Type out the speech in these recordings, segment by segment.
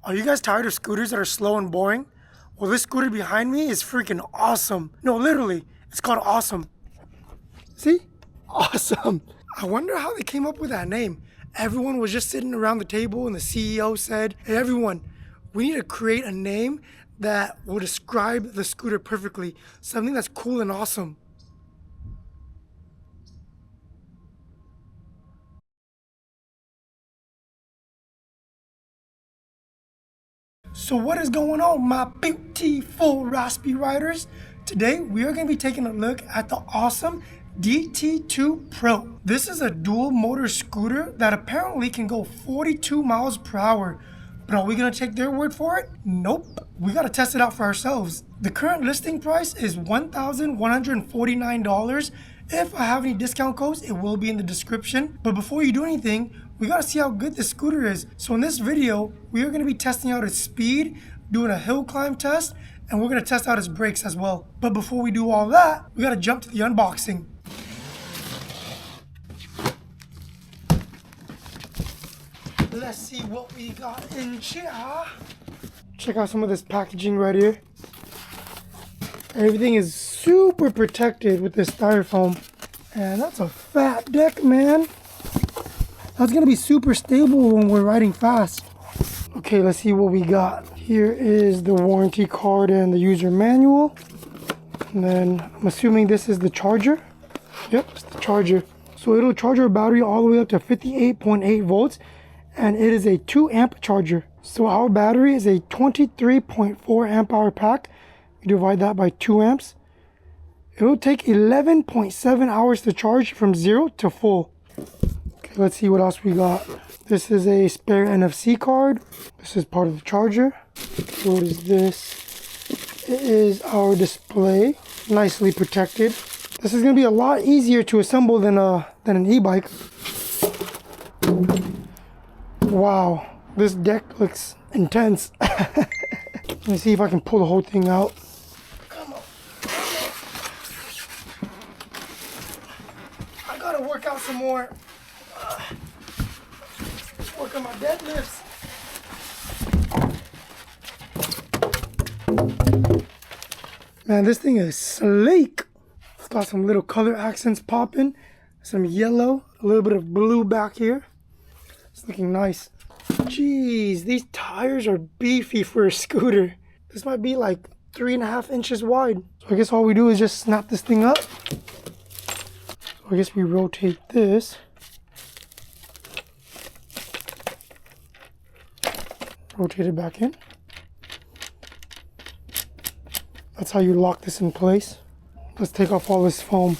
Are you guys tired of scooters that are slow and boring? Well, this scooter behind me is freaking awesome. No, literally, it's called Ausom. See? Awesome. I wonder how they came up with that name. Everyone was just sitting around the table and the CEO said, hey everyone, we need to create a name that will describe the scooter perfectly. Something that's cool and awesome. So what is going on, my beautiful Raspy Riders? Today we are going to be taking a look at the Ausom DT2 Pro. This is a dual motor scooter that apparently can go 42 miles per hour. But are we going to take their word for it? Nope. We got to test it out for ourselves. The current listing price is $1,149. If I have any discount codes, it will be in the description. But before you do anything, we got to see how good this scooter is. So in this video, we are going to be testing out its speed, doing a hill climb test, and we're going to test out its brakes as well. But before we do all that, we got to jump to the unboxing. Let's see what we got in here. Check out some of this packaging right here. Everything is super protected with this styrofoam. And that's a fat deck, man. That's gonna be super stable when we're riding fast. Okay, let's see what we got. Here is the warranty card and the user manual. And then I'm assuming this is the charger. Yep, it's the charger. So it'll charge our battery all the way up to 58.8 volts. And it is a 2 amp charger. So our battery is a 23.4 amp hour pack. You divide that by 2 amps. It will take 11.7 hours to charge from 0 to full. Okay, let's see what else we got. This is a spare NFC card. This is part of the charger. What is this? It is our display, nicely protected. This is going to be a lot easier to assemble than an e-bike. Wow, this deck looks intense. Let me see if I can pull the whole thing out. Come on. I gotta work out some more. Work on my deadlifts. Man, this thing is sleek. It's got some little color accents popping. Some yellow, a little bit of blue back here. It's looking nice. Jeez, these tires are beefy for a scooter. This might be like 3.5 inches wide. So I guess all we do is just snap this thing up. So I guess we rotate this. Rotate it back in. That's how you lock this in place. Let's take off all this foam.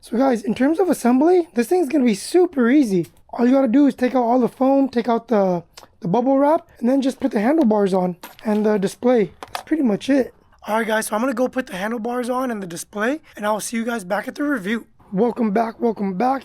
So guys, in terms of assembly, this thing's gonna be super easy. All you gotta do is take out all the foam, take out the bubble wrap, and then just put the handlebars on and the display. That's pretty much it. Alright guys, so I'm gonna go put the handlebars on and the display, and I'll see you guys back at the review. Welcome back,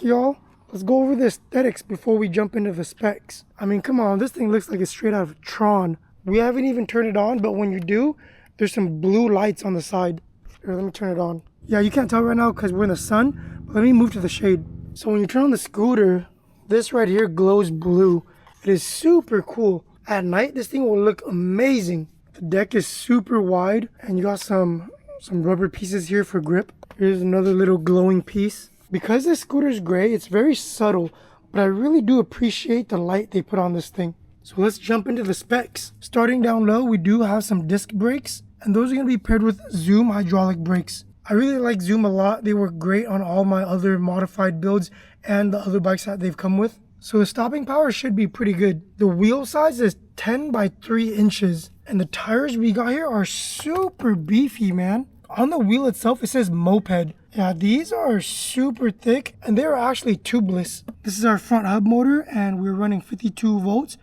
y'all. Let's go over the aesthetics before we jump into the specs. I mean, come on, this thing looks like it's straight out of Tron. We haven't even turned it on, but when you do, there's some blue lights on the side. Here, let me turn it on. Yeah, you can't tell right now because we're in the sun, but let me move to the shade. So when you turn on the scooter, this right here glows blue. It is super cool. At night, this thing will look amazing. The deck is super wide, and you got some rubber pieces here for grip. Here's another little glowing piece. Because this scooter is gray, it's very subtle, but I really do appreciate the light they put on this thing. So let's jump into the specs. Starting down low, we do have some disc brakes, and those are going to be paired with Zoom hydraulic brakes. I really like Zoom a lot. They work great on all my other modified builds and the other bikes that they've come with. So the stopping power should be pretty good. The wheel size is 10 by 3 inches. And the tires we got here are super beefy, man. On the wheel itself, it says moped. Yeah, these are super thick and they're actually tubeless. This is our front hub motor and we're running 52 volts.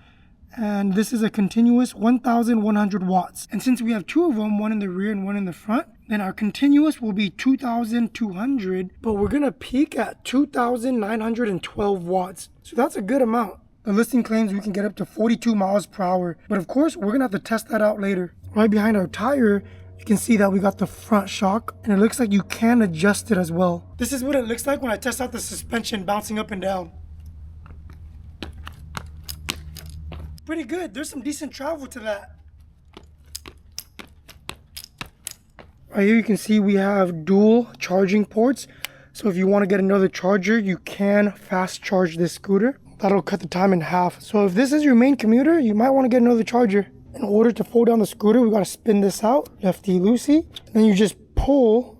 And this is a continuous 1,100 watts. And since we have 2 of them, one in the rear and one in the front, then our continuous will be 2,200, but we're gonna peak at 2,912 watts. So that's a good amount. The listing claims we can get up to 42 miles per hour, but of course, we're gonna have to test that out later. Right behind our tire, you can see that we got the front shock, and it looks like you can adjust it as well. This is what it looks like when I test out the suspension bouncing up and down. Pretty good. There's some decent travel to that. Right here you can see we have dual charging ports. So if you want to get another charger, you can fast charge this scooter. That'll cut the time in half. So if this is your main commuter, you might want to get another charger. In order to fold down the scooter, we got to spin this out, lefty-loosey. Then you just pull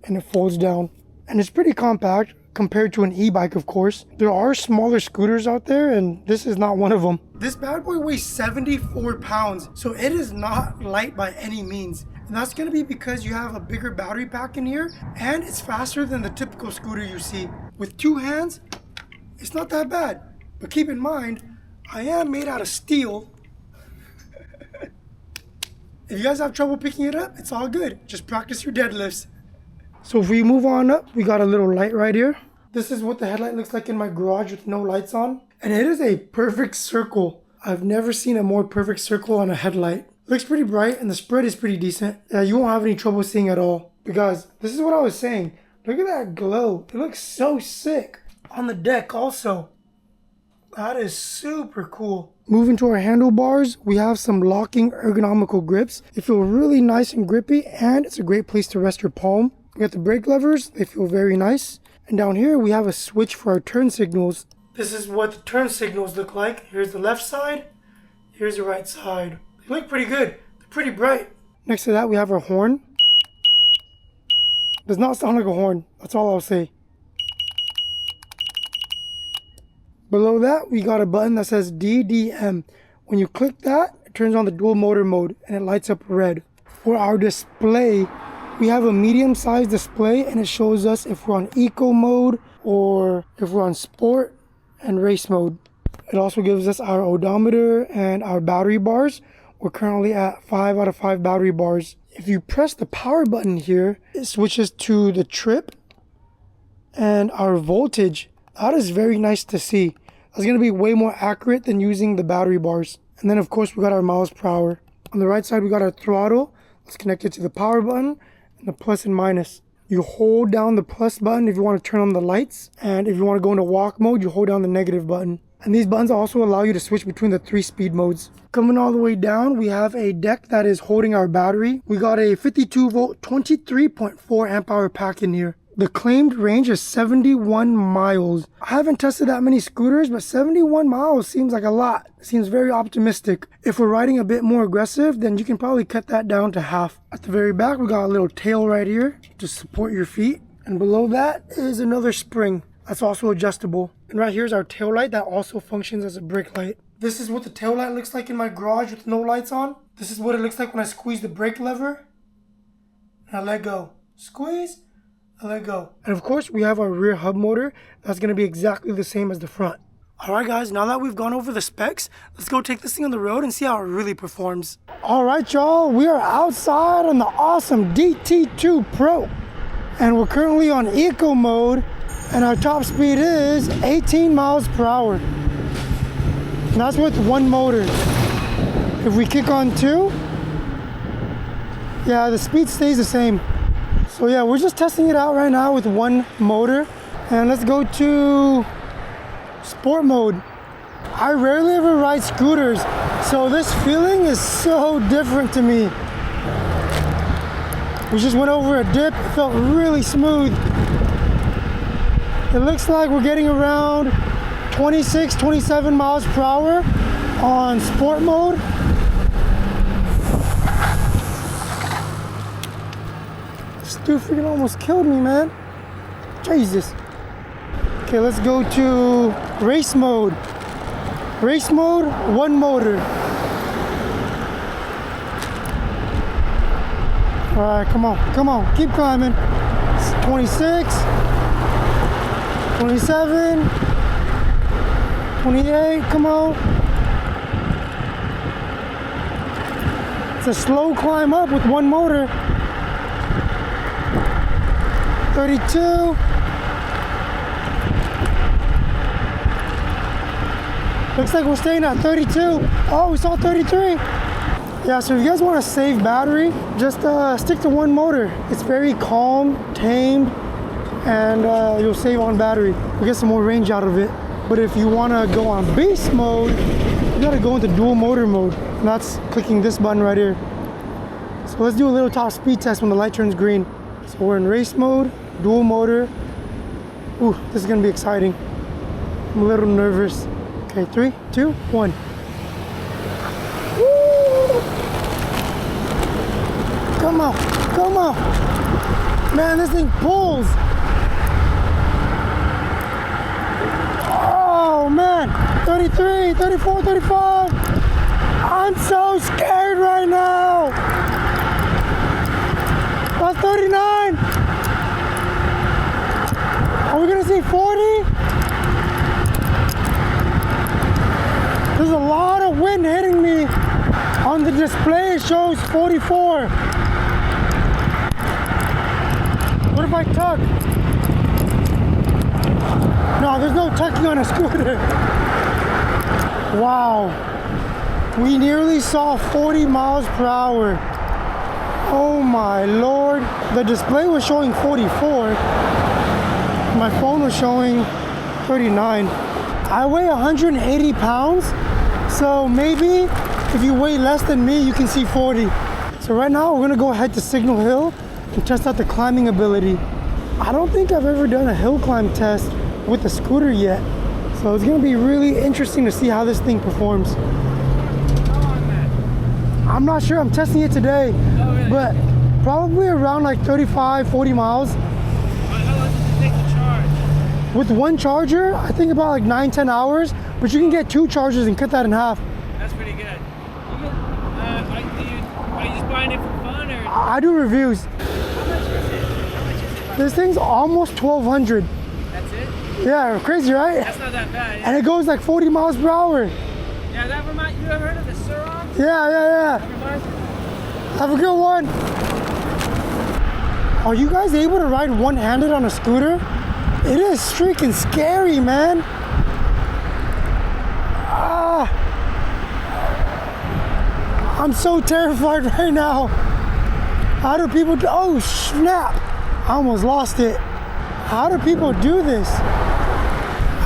and it folds down. And it's pretty compact compared to an e-bike, of course. There are smaller scooters out there, and this is not one of them. This bad boy weighs 74 pounds, so it is not light by any means. And that's going to be because you have a bigger battery pack in here, and it's faster than the typical scooter you see. With two hands, it's not that bad. But keep in mind, I am made out of steel. If you guys have trouble picking it up, it's all good. Just practice your deadlifts. So if we move on up, we got a little light right here. This is what the headlight looks like in my garage with no lights on. And it is a perfect circle. I've never seen a more perfect circle on a headlight. It looks pretty bright and the spread is pretty decent. Yeah, you won't have any trouble seeing at all. Because this is what I was saying. Look at that glow. It looks so sick. On the deck also. That is super cool. Moving to our handlebars, we have some locking ergonomical grips. They feel really nice and grippy, and it's a great place to rest your palm. We got the brake levers, they feel very nice. And down here we have a switch for our turn signals. This is what the turn signals look like. Here's the left side, here's the right side. They look pretty good, they're pretty bright. Next to that we have our horn. Does not sound like a horn, that's all I'll say. Below that, we got a button that says DDM. When you click that, it turns on the dual motor mode and it lights up red. For our display, we have a medium-sized display and it shows us if we're on eco mode or if we're on sport and race mode. It also gives us our odometer and our battery bars. We're currently at 5 out of 5 battery bars. If you press the power button here, it switches to the trip and our voltage. That is very nice to see. That's going to be way more accurate than using the battery bars. And then of course we got our miles per hour. On the right side we got our throttle. It's connected to the power button and the plus and minus. You hold down the plus button if you want to turn on the lights. And if you want to go into walk mode, you hold down the negative button. And these buttons also allow you to switch between the 3 speed modes. Coming all the way down, we have a deck that is holding our battery. We got a 52 volt, 23.4 amp hour pack in here. The claimed range is 71 miles. I haven't tested that many scooters, but 71 miles seems like a lot. It seems very optimistic. If we're riding a bit more aggressive, then you can probably cut that down to half. At the very back, we got a little tail right here to support your feet. And below that is another spring that's also adjustable. And right here is our tail light that also functions as a brake light. This is what the tail light looks like in my garage with no lights on. This is what it looks like when I squeeze the brake lever. And I let go. Squeeze. I let go. And of course, we have our rear hub motor. That's going to be exactly the same as the front. Alright guys, now that we've gone over the specs, let's go take this thing on the road and see how it really performs. Alright y'all, we are outside on the Ausom DT2 Pro. And we're currently on eco mode. And our top speed is 18 miles per hour. And that's with one motor. If we kick on 2, yeah, the speed stays the same. So yeah, we're just testing it out right now with one motor. And let's go to sport mode. I rarely ever ride scooters, so this feeling is so different to me. We just went over a dip, it felt really smooth. It looks like we're getting around 26, 27 miles per hour on sport mode. This dude freaking almost killed me, man. Jesus. Okay, let's go to race mode. Race mode, one motor. All right, come on, keep climbing. It's 26, 27, 28, come on. It's a slow climb up with one motor. 32. Looks like we're staying at 32. Oh, we saw 33. Yeah, so if you guys want to save battery, just stick to one motor. It's very calm, tamed, and you'll save on battery. You'll get some more range out of it. But if you want to go on beast mode, you got to go into dual motor mode. And that's clicking this button right here. So let's do a little top speed test when the light turns green. So we're in race mode, dual motor. Ooh, this is going to be exciting. I'm a little nervous. Okay, 3, 2, 1. Woo! Come on, come on. Man, this thing pulls. Oh man, 33, 34, 35. I'm so scared right now. That's 39. Are we gonna see 40? There's a lot of wind hitting me. On the display it shows 44. What if I tuck? No, there's no tucking on a scooter. Wow. We nearly saw 40 miles per hour. Oh my Lord. The display was showing 44. My phone was showing 39. I weigh 180 pounds. So maybe if you weigh less than me, you can see 40. So right now we're gonna go ahead to Signal Hill and test out the climbing ability. I don't think I've ever done a hill climb test with a scooter yet. So it's gonna be really interesting to see how this thing performs. I'm not sure, I'm testing it today. Oh, really? But probably around like 35, 40 miles. How long does it take to charge? With one charger, I think about like 9-10 hours, but you can get 2 chargers and cut that in half. That's pretty good. Are you just buying it for fun or? I do reviews. How much is it? This thing's almost 1,200. That's it? Yeah, crazy, right? That's not that bad. And it goes like 40 miles per hour. Yeah, that reminds you. Ever heard of the Surons? Yeah. That reminds me. Have a good one. Are you guys able to ride one-handed on a scooter? It is freaking scary, man. I'm so terrified right now. How do people do? Oh snap! I almost lost it. How do people do this?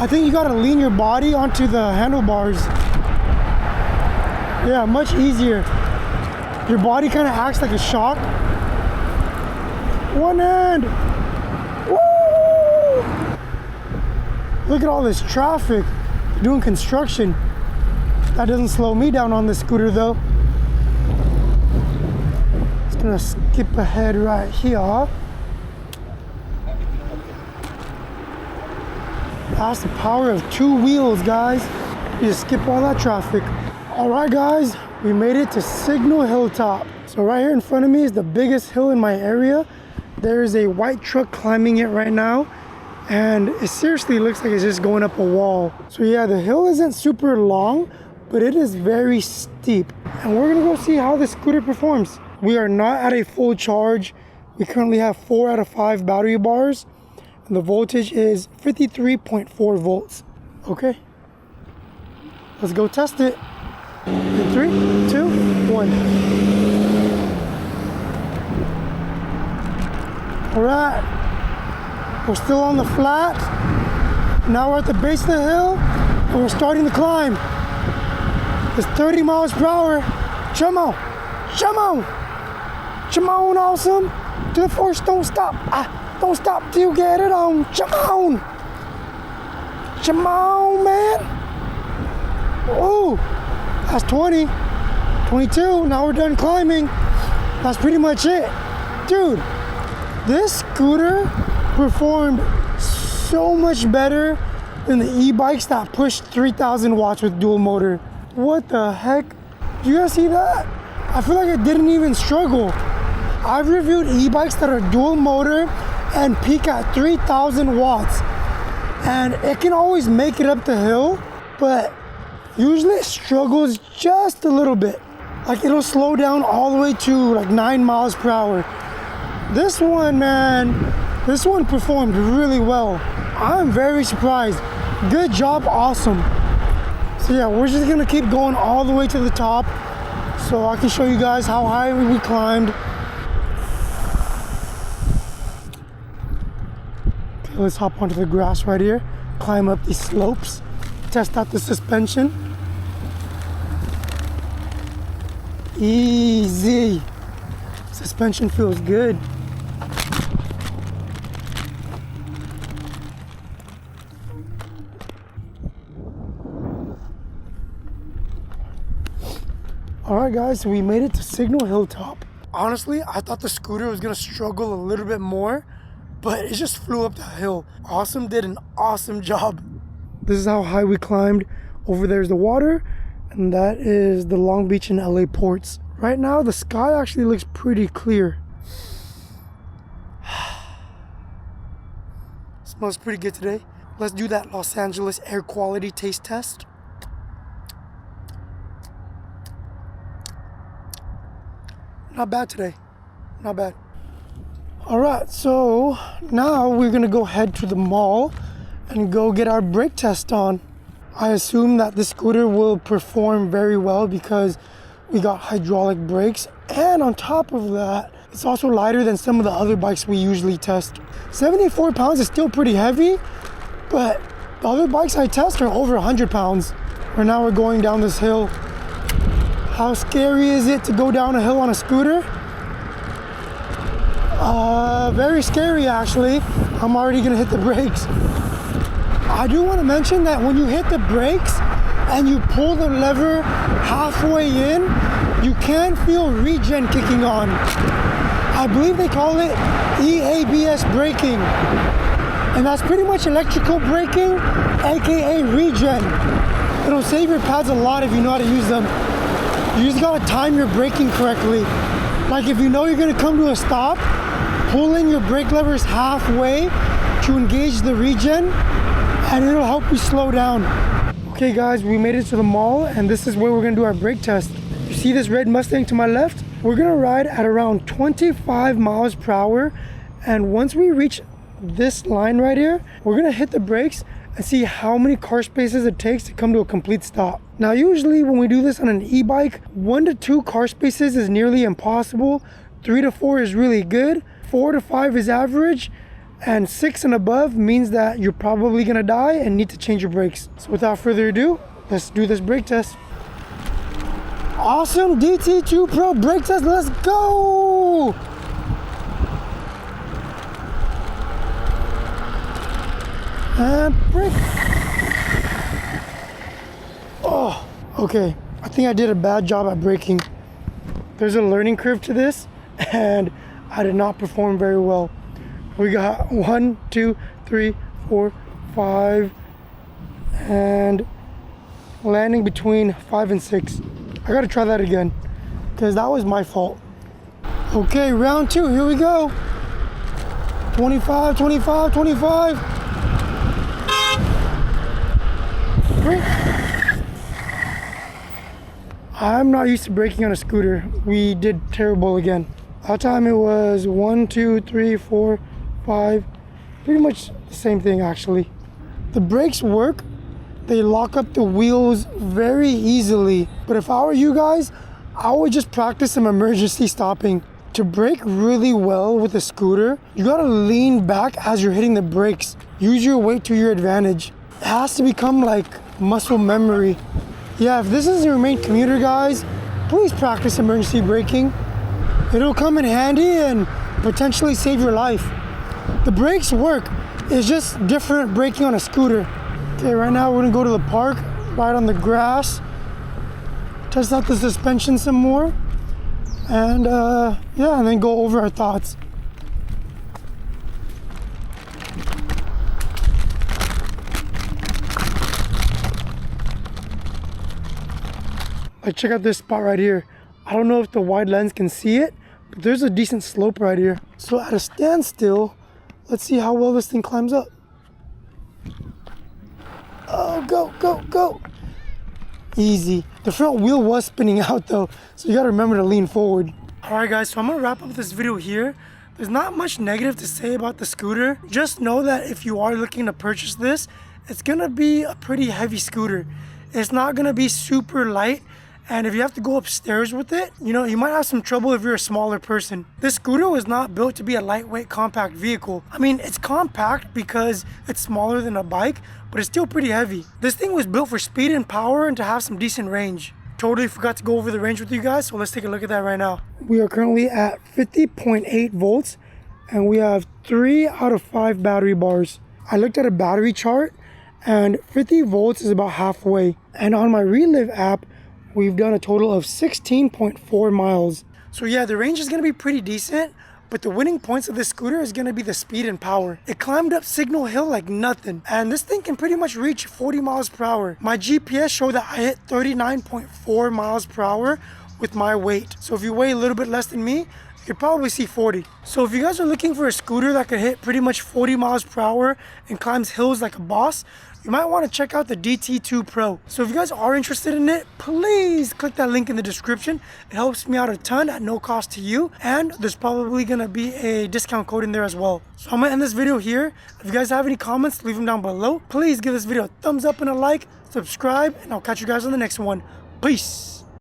I think you gotta lean your body onto the handlebars. Yeah, much easier. Your body kind of acts like a shock. One hand. Woo! Look at all this traffic. Doing construction. That doesn't slow me down on the scooter though. Just gonna skip ahead right here. That's the power of 2 wheels, guys. You just skip all that traffic. All right, guys, we made it to Signal Hilltop. So right here in front of me is the biggest hill in my area. There is a white truck climbing it right now, and it seriously looks like it's just going up a wall. So yeah, the hill isn't super long, but it is very steep. And we're gonna go see how the scooter performs. We are not at a full charge. We currently have 4 out of 5 battery bars, and the voltage is 53.4 volts. Okay, let's go test it. In 3, 2, 1. All right, we're still on the flat. Now we're at the base of the hill, and we're starting the climb. It's 30 miles per hour. Come on, come on, come on, Ausom. To the force, don't stop. Don't stop till you get it on. Come on, come on, man. Oh. That's 20, 22, now we're done climbing. That's pretty much it. Dude, this scooter performed so much better than the e-bikes that pushed 3,000 watts with dual motor. What the heck? Did you guys see that? I feel like I didn't even struggle. I've reviewed e-bikes that are dual motor and peak at 3,000 watts. And it can always make it up the hill, but usually it struggles just a little bit. Like it'll slow down all the way to like 9 miles per hour. This one, man, this one performed really well. I'm very surprised. Good job, Ausom. So yeah, we're just gonna keep going all the way to the top. So so I can show you guys how high we climbed. Okay, let's hop onto the grass right here, climb up these slopes, test out the suspension. Easy. Suspension feels good. Alright guys, so we made it to Signal Hilltop. Honestly, I thought the scooter was gonna struggle a little bit more, but it just flew up the hill. Ausom did an awesome job. This is how high we climbed. Over there's the water, and that is the Long Beach and LA ports. Right now, the sky actually looks pretty clear. Smells pretty good today. Let's do that Los Angeles air quality taste test. Not bad today, not bad. All right, so now we're gonna go head to the mall and go get our brake test on. I assume that this scooter will perform very well because we got hydraulic brakes, and on top of that, it's also lighter than some of the other bikes we usually test. 74 pounds is still pretty heavy, but the other bikes I test are over 100 pounds. Right now we're going down this hill. How scary is it to go down a hill on a scooter? Very scary actually. I'm already gonna hit the brakes. I do want to mention that when you hit the brakes and you pull the lever halfway in, you can feel regen kicking on. I believe they call it EABS braking. And that's pretty much electrical braking, aka regen. It'll save your pads a lot if you know how to use them. You just gotta time your braking correctly. Like if you know you're gonna come to a stop, pull in your brake levers halfway to engage the regen, and it'll help you slow down. Okay guys, we made it to the mall, and this is where we're gonna do our brake test. You see this red Mustang to my left? We're gonna ride at around 25 miles per hour, and once we reach this line right here, we're gonna hit the brakes and see how many car spaces it takes to come to a complete stop. Now usually when we do this on an e-bike, 1 to 2 car spaces is nearly impossible, 3 to 4 is really good, 4 to 5 is average, and 6 and above means that you're probably gonna die and need to change your brakes. So without further ado, let's do this brake test. Ausom DT2 Pro brake test, let's go! And brake. Oh, okay. I think I did a bad job at braking. There's a learning curve to this, and I did not perform very well. We got 1, 2, 3, 4, 5, and landing between 5 and 6. I gotta try that again, because that was my fault. Okay, round 2, here we go. 25, 25, 25. I'm not used to braking on a scooter. We did terrible again. That time it was 1, 2, 3, 4, 5. Pretty much the same thing actually. The brakes work. They lock up the wheels very easily. But if I were you guys, I would just practice some emergency stopping. To brake really well with a scooter, you gotta lean back as you're hitting the brakes. Use your weight to your advantage. It has to become like muscle memory. Yeah, if this is your main commuter, guys, please practice emergency braking. It'll come in handy and potentially save your life. The brakes work. It's just different braking on a scooter. Okay, right now we're gonna go to the park, ride on the grass, test out the suspension some more, and yeah, and then go over our thoughts. Like, check out this spot right here. I don't know if the wide lens can see it, but there's a decent slope right here. So at a standstill, let's see how well this thing climbs up. Oh, go, go, go. Easy. The front wheel was spinning out though, so you gotta remember to lean forward. All right guys, so I'm gonna wrap up this video here. There's not much negative to say about the scooter. Just know that if you are looking to purchase this, it's gonna be a pretty heavy scooter. It's not gonna be super light, And if you have to go upstairs with it, you know, you might have some trouble if you're a smaller person. This scooter was not built to be a lightweight compact vehicle. I mean, it's compact because it's smaller than a bike, but it's still pretty heavy. This thing was built for speed and power and to have some decent range. Totally forgot to go over the range with you guys, so let's take a look at that right now. We are currently at 50.8 volts and we have 3 out of 5 battery bars. I looked at a battery chart and 50 volts is about halfway. And on my Relive app, we've done a total of 16.4 miles. So yeah, the range is gonna be pretty decent, but the winning points of this scooter is gonna be the speed and power. It climbed up Signal Hill like nothing, and this thing can pretty much reach 40 miles per hour. My GPS showed that I hit 39.4 miles per hour with my weight. So if you weigh a little bit less than me, you could probably see 40. So if you guys are looking for a scooter that could hit pretty much 40 miles per hour and climbs hills like a boss, you might want to check out the DT2 Pro. So if you guys are interested in it, please click that link in the description. It helps me out a ton at no cost to you. And there's probably going to be a discount code in there as well. So I'm going to end this video here. If you guys have any comments, leave them down below. Please give this video a thumbs up and a like, subscribe, and I'll catch you guys on the next one. Peace.